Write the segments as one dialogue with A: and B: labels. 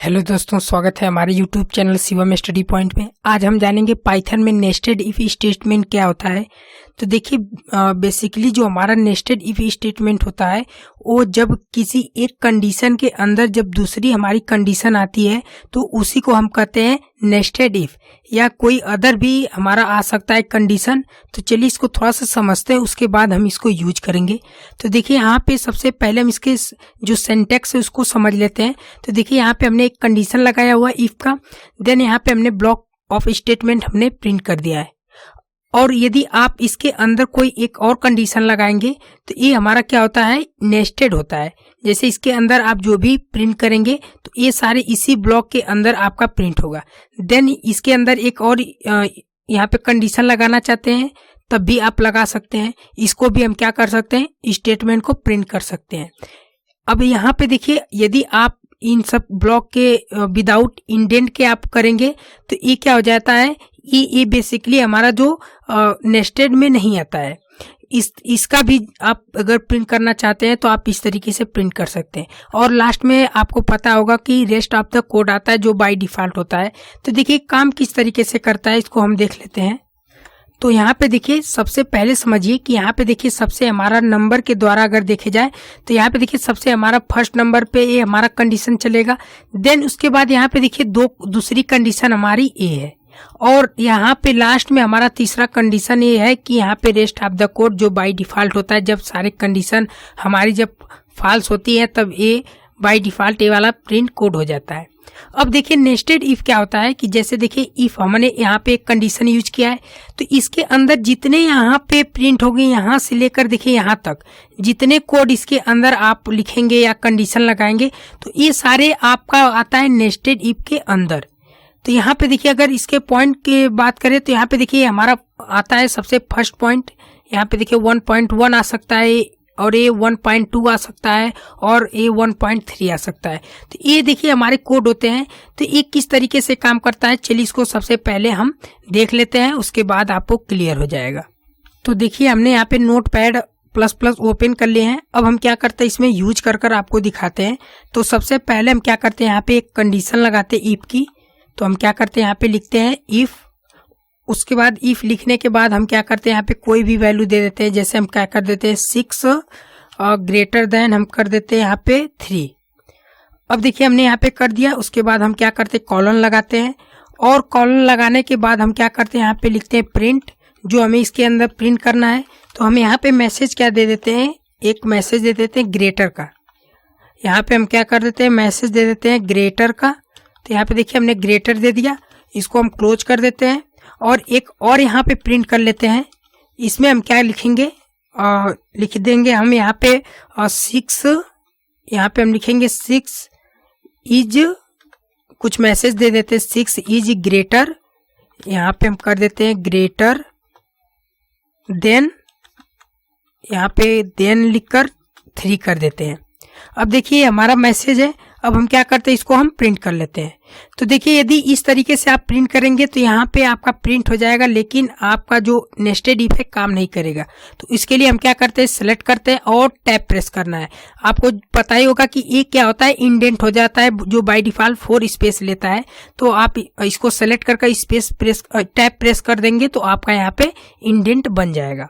A: Hello दोस्तों, स्वागत है हमारे YouTube channel Shivam study point में। आज हम जानेंगे पाइथन में नेस्टेड इफ स्टेटमेंट क्या होता है। तो देखिए, बेसिकली जो हमारा नेस्टेड इफ स्टेटमेंट होता है वो जब किसी एक कंडीशन के अंदर जब दूसरी हमारी कंडीशन आती है तो उसी को हम कहते हैं नेस्टेड इफ, या कोई अदर भी हमारा आ सकता है कंडीशन। तो चलिए इसको थोड़ा सा समझते हैं, उसके बाद हम इसको यूज करेंगे। तो देखिए यहाँ पे सबसे पहले हम इसके जो सिंटैक्स है उसको समझ लेते हैं। तो देखिए यहाँ पे हमने एक कंडीशन लगाया हुआ इफ का, देन यहाँ पे हमने ब्लॉक ऑफ स्टेटमेंट हमने प्रिंट कर दिया है। और यदि आप इसके अंदर कोई एक और कंडीशन लगाएंगे तो ये हमारा क्या होता है, नेस्टेड होता है। जैसे इसके अंदर आप जो भी प्रिंट करेंगे तो ये सारे इसी ब्लॉक के अंदर आपका प्रिंट होगा। देन इसके अंदर एक और यहाँ पे कंडीशन लगाना चाहते हैं तब भी आप लगा सकते हैं। इसको भी हम क्या कर सकते हैं, स्टेटमेंट को प्रिंट कर सकते हैं। अब यहाँ पे देखिए, यदि आप इन सब ब्लॉक के विदाउट इंडेंट के आप करेंगे तो ये क्या हो जाता है, ये बेसिकली हमारा जो नेस्टेड में नहीं आता है। इसका भी आप अगर प्रिंट करना चाहते हैं तो आप इस तरीके से प्रिंट कर सकते हैं। और लास्ट में आपको पता होगा कि रेस्ट ऑफ द कोड आता है जो बाय डिफॉल्ट होता है। तो देखिए काम किस तरीके से करता है, इसको हम देख लेते हैं। तो यहाँ पे देखिए, सबसे पहले समझिए कि यहाँ पे देखिए सबसे हमारा नंबर के द्वारा अगर देखे जाए तो यहाँ पे देखिए सबसे हमारा फर्स्ट नंबर पे ये हमारा कंडीशन चलेगा। देन उसके बाद यहाँ पे देखिए दूसरी कंडीशन हमारी ए है, और यहाँ पे लास्ट में हमारा तीसरा कंडीशन ये है कि यहाँ पे रेस्ट ऑफ द कोड जो बाय डिफॉल्ट होता है। जब सारे कंडीशन हमारी जब फॉल्स होती है तब ये बाय डिफॉल्ट ये वाला प्रिंट कोड हो जाता है। अब देखिए नेस्टेड इफ क्या होता है कि जैसे देखिए इफ हमने यहाँ पे एक कंडीशन यूज किया है तो इसके अंदर जितने यहाँ पे प्रिंट होंगे, यहाँ से लेकर देखिए यहाँ तक जितने कोड इसके अंदर आप लिखेंगे या कंडीशन लगाएंगे तो ये सारे आपका आता है नेस्टेड इफ के अंदर। तो यहाँ पे देखिए अगर इसके पॉइंट की बात करें तो यहाँ पे देखिए हमारा आता है सबसे फर्स्ट पॉइंट। यहाँ पे देखिए 1.1 आ सकता है, और ये 1.2 आ सकता है, और ये 1.3 आ सकता है। तो ये देखिए हमारे कोड होते हैं। तो ये किस तरीके से काम करता है, चलिए इसको सबसे पहले हम देख लेते हैं, उसके बाद आपको क्लियर हो जाएगा। तो देखिए हमने यहाँ पे नोटपैड प्लस प्लस ओपन कर लिए हैं। अब हम क्या करते हैं, इसमें यूज कर आपको दिखाते हैं। तो सबसे पहले हम क्या करते हैं, यहाँ पे एक कंडीशन लगाते हैं इफ की। तो हम क्या करते हैं, यहाँ पे लिखते हैं इफ। उसके बाद इफ लिखने के बाद हम क्या करते हैं, यहाँ पे कोई भी वैल्यू दे देते हैं। जैसे हम क्या कर देते हैं 6 ग्रेटर देन हम कर देते हैं यहाँ पे 3। अब देखिए हमने यहाँ पे कर दिया। उसके बाद हम क्या करते हैं, कॉलन लगाते हैं, और कॉलन लगाने के बाद हम क्या करते हैं, यहाँ पे लिखते हैं प्रिंट, जो हमें इसके अंदर प्रिंट करना है। तो हम यहाँ पे मैसेज क्या दे देते हैं, एक मैसेज दे देते हैं ग्रेटर का। यहाँ पे हम क्या कर देते हैं, मैसेज दे देते हैं ग्रेटर का। तो यहाँ पे देखिए हमने ग्रेटर दे दिया, इसको हम क्लोज कर देते हैं। और एक और यहाँ पे प्रिंट कर लेते हैं। इसमें हम क्या लिखेंगे, लिख देंगे हम यहाँ पे 6। यहाँ पे हम लिखेंगे 6 इज, कुछ मैसेज दे देते हैं 6 इज ग्रेटर। यहाँ पे हम कर देते हैं ग्रेटर देन, यहाँ पे देन लिखकर 3 कर देते हैं। अब देखिए हमारा मैसेज है। अब हम क्या करते हैं, इसको हम प्रिंट कर लेते हैं। तो देखिए यदि इस तरीके से आप प्रिंट करेंगे तो यहाँ पे आपका प्रिंट हो जाएगा, लेकिन आपका जो नेस्टेड इफ है काम नहीं करेगा। तो इसके लिए हम क्या करते हैं, सेलेक्ट करते हैं और टैब प्रेस करना है। आपको पता ही होगा कि ये क्या होता है, इंडेंट हो जाता है, जो बाय डिफॉल्ट 4 स्पेस लेता है। तो आप इसको सेलेक्ट करके स्पेस प्रेस टैब प्रेस कर देंगे तो आपका यहाँ पे इंडेंट बन जाएगा।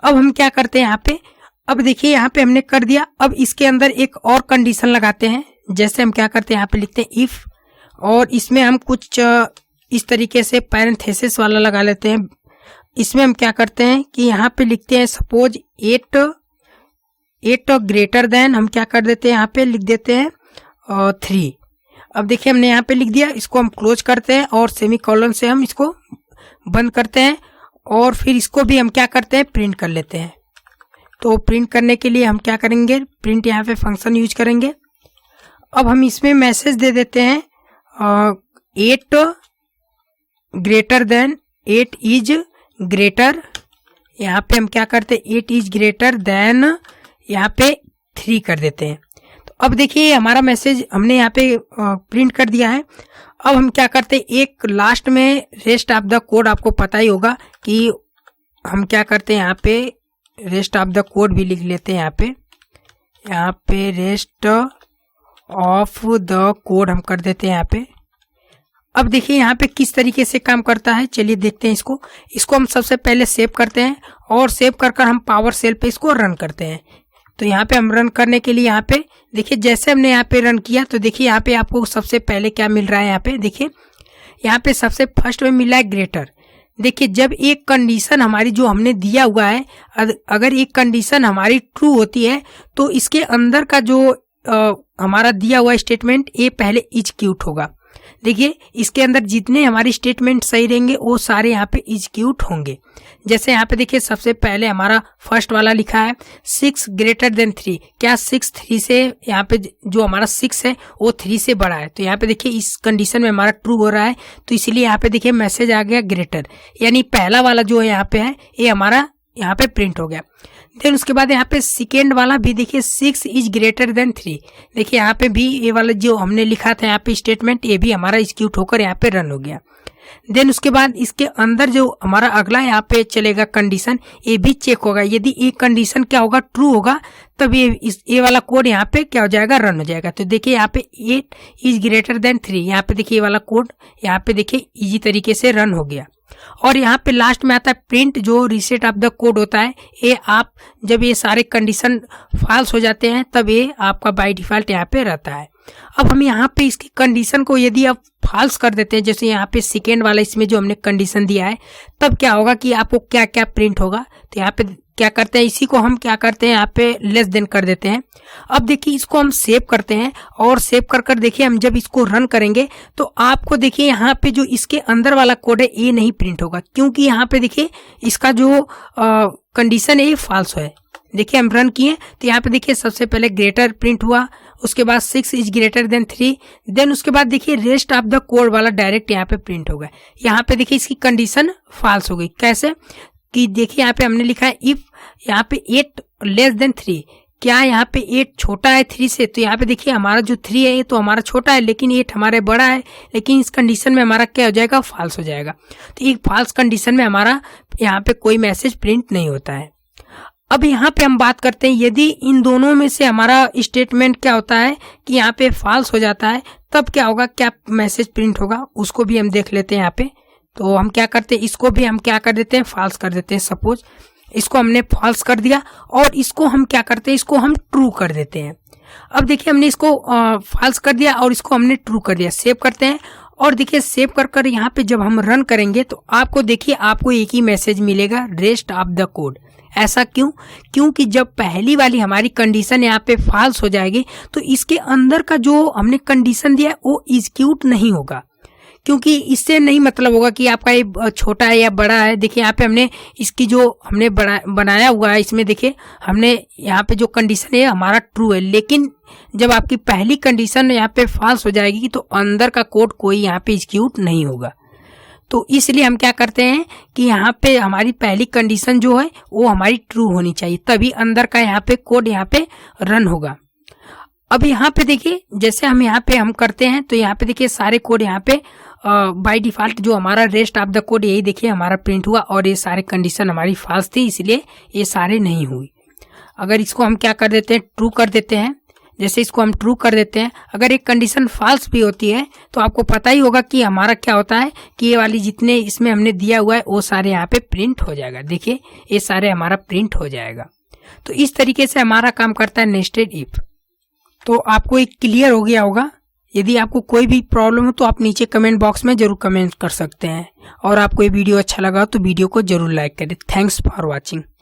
A: अब हम क्या करते हैं यहाँ पे, अब देखिए यहाँ पे हमने कर दिया। अब इसके अंदर एक और कंडीशन लगाते हैं। जैसे हम क्या करते हैं, यहाँ पे लिखते हैं इफ, और इसमें हम कुछ इस तरीके से पैरेंथेसिस वाला लगा लेते हैं। इसमें हम क्या करते हैं कि यहाँ पे लिखते हैं सपोज 8 ग्रेटर देन, हम क्या कर देते हैं, यहाँ पे लिख देते हैं 3। अब देखिए हमने यहाँ पे लिख दिया, इसको हम क्लोज करते हैं और सेमीकोलन से हम इसको बंद करते हैं। और फिर इसको भी हम क्या करते हैं, प्रिंट कर लेते हैं। तो प्रिंट करने के लिए हम क्या करेंगे, प्रिंट यहाँ पे फंक्शन यूज करेंगे। अब हम इसमें मैसेज दे देते हैं 8 ग्रेटर देन 8 इज ग्रेटर। यहाँ पे हम क्या करते हैं, 8 इज ग्रेटर देन यहाँ पे 3 कर देते हैं। तो अब देखिए हमारा मैसेज हमने यहाँ पे प्रिंट कर दिया है। अब हम क्या करते हैं, एक लास्ट में रेस्ट ऑफ द कोड, आपको पता ही होगा कि हम क्या करते हैं, यहाँ पे रेस्ट ऑफ द कोड भी लिख लेते हैं। यहाँ पे रेस्ट ऑफ द कोड हम कर देते हैं यहाँ पे। अब देखिए यहाँ पे किस तरीके से काम करता है, चलिए देखते हैं इसको हम सबसे पहले सेव करते हैं और सेव कर हम पावर सेल पे इसको रन करते हैं। तो यहाँ पे हम रन करने के लिए यहाँ पे देखिए जैसे हमने यहाँ पे रन किया तो देखिए यहाँ पे आपको सबसे पहले क्या मिल रहा है, यहाँ पे देखिए यहाँ पे सबसे फर्स्ट में मिला है ग्रेटर। देखिए जब एक कंडीशन हमारी जो हमने दिया हुआ है, अगर एक कंडीशन हमारी ट्रू होती है तो इसके अंदर का जो हमारा दिया हुआ स्टेटमेंट ये पहले एग्जीक्यूट होगा। देखिए इसके अंदर जितने हमारे स्टेटमेंट सही रहेंगे वो सारे यहाँ पे एग्जीक्यूट होंगे। जैसे यहाँ पे देखिए सबसे पहले हमारा फर्स्ट वाला लिखा है 6 ग्रेटर देन 3। क्या 6 3 से, यहाँ पे जो हमारा 6 है वो 3 से बड़ा है। तो यहाँ पे देखिए इस कंडीशन में हमारा ट्रू हो रहा है, तो इसलिए यहाँ पे देखिए मैसेज आ गया ग्रेटर, यानी पहला वाला जो यहाँ पे है ये हमारा यहाँ पे प्रिंट हो गया। देन उसके बाद यहाँ पे सेकेंड वाला भी देखिए 6 इज ग्रेटर देन 3। देखिए यहाँ पे भी ये वाला जो हमने लिखा था यहाँ पे स्टेटमेंट, ये भी हमारा एग्जीक्यूट होकर यहाँ पे रन हो गया। देन उसके बाद इसके अंदर जो हमारा अगला यहाँ पे चलेगा कंडीशन, ये भी चेक होगा। यदि एक कंडीशन क्या होगा, ट्रू होगा, तब ये वाला कोड यहाँ पे क्या हो जाएगा, रन हो जाएगा। तो देखिए यहाँ पे 8 इज ग्रेटर देन 3, यहाँ पे देखिए ये वाला कोड यहाँ पे देखिए इजी तरीके से रन हो गया। और यहाँ पे लास्ट में आता है प्रिंट, जो रीसेट ऑफ द कोड होता है। ये आप जब ये सारे कंडीशन फॉल्स हो जाते हैं तब ये आपका बाय डिफॉल्ट यहाँ पे रहता है। अब हम यहाँ पे इसकी कंडीशन को यदि आप फॉल्स कर देते हैं, जैसे यहाँ पे सेकेंड वाला इसमें जो हमने कंडीशन दिया है, तब क्या होगा कि आपको क्या क्या प्रिंट होगा। तो यहाँ पे क्या करते हैं, इसी को हम क्या करते हैं यहाँ पे लेस देन कर देते हैं। अब देखिए इसको हम सेव करते हैं और सेव कर देखिए हम जब इसको रन करेंगे तो आपको देखिए यहाँ पे जो इसके अंदर वाला कोड है ये नहीं प्रिंट होगा, क्योंकि यहाँ पे देखिए इसका जो कंडीशन है ये फॉल्स है। देखिए हम रन किए तो यहाँ पे देखिए सबसे पहले ग्रेटर प्रिंट हुआ, उसके बाद 6 इज ग्रेटर देन 3, देन उसके बाद देखिए रेस्ट ऑफ द कोड वाला डायरेक्ट यहाँ पे प्रिंट हो गया। यहाँ पे देखिए इसकी कंडीशन फॉल्स हो गई। कैसे कि देखिए यहाँ पे हमने लिखा है इफ यहाँ पे 8 लेस देन 3, क्या यहाँ पे 8 छोटा है 3 से। तो यहाँ पे देखिए हमारा जो 3 है ये तो हमारा छोटा है, लेकिन 8 हमारे बड़ा है, लेकिन इस कंडीशन में हमारा क्या हो जाएगा, फॉल्स हो जाएगा। तो एक फॉल्स कंडीशन में हमारा यहाँ पे कोई मैसेज प्रिंट नहीं होता है। अब यहाँ पे हम बात करते हैं यदि इन दोनों में से हमारा स्टेटमेंट क्या होता है कि यहाँ पे फॉल्स हो जाता है, तब क्या होगा, क्या मैसेज प्रिंट होगा, उसको भी हम देख लेते हैं यहाँ पे। तो हम क्या करते हैं, इसको भी हम क्या कर देते हैं, फॉल्स कर देते हैं। सपोज इसको हमने फॉल्स कर दिया और इसको हम क्या करते हैं, इसको हम ट्रू कर देते हैं। अब देखिए हमने इसको फॉल्स कर दिया और इसको हमने ट्रू कर दिया। सेव करते हैं और देखिए सेव कर यहाँ पे जब हम रन करेंगे तो आपको देखिए आपको एक ही मैसेज मिलेगा, रेस्ट ऑफ द कोड। ऐसा क्यों, क्योंकि जब पहली वाली हमारी कंडीशन यहाँ पे फॉल्स हो जाएगी तो इसके अंदर का जो हमने कंडीशन दिया है वो एग्जीक्यूट नहीं होगा, क्योंकि इससे नहीं मतलब होगा कि आपका ये छोटा है या बड़ा है। देखिए यहाँ पे हमने इसकी जो हमने बनाया हुआ है, इसमें देखिए हमने यहाँ पे जो कंडीशन है हमारा ट्रू है, लेकिन जब आपकी पहली कंडीशन यहाँ पे फॉल्स हो जाएगी तो अंदर का कोड कोई यहाँ पे एग्जीक्यूट नहीं होगा। तो इसलिए हम क्या करते हैं कि यहाँ पे हमारी पहली कंडीशन जो है वो हमारी ट्रू होनी चाहिए, तभी अंदर का यहाँ पे कोड यहाँ पे रन होगा। अब यहाँ पे देखिए जैसे हम यहाँ पे हम करते हैं तो यहाँ पे देखिए सारे कोड यहाँ पे बाय डिफॉल्ट जो हमारा रेस्ट ऑफ द कोड यही देखिए हमारा प्रिंट हुआ और ये सारे कंडीशन हमारी फॉल्स थी, इसलिए ये सारे नहीं हुई। अगर इसको हम क्या कर देते हैं, ट्रू कर देते हैं, जैसे इसको हम ट्रू कर देते हैं, अगर एक कंडीशन फॉल्स भी होती है तो आपको पता ही होगा कि हमारा क्या होता है कि ये वाली जितने इसमें हमने दिया हुआ है वो सारे यहाँ पे प्रिंट हो जाएगा। देखिए ये सारे हमारा प्रिंट हो जाएगा। तो इस तरीके से हमारा काम करता है नेस्टेड इफ। तो आपको एक क्लियर हो गया होगा। यदि आपको कोई भी प्रॉब्लम हो तो आप नीचे कमेंट बॉक्स में जरूर कमेंट कर सकते हैं, और आपको ये वीडियो अच्छा लगा तो वीडियो को जरूर लाइक करें। Thanks for watching.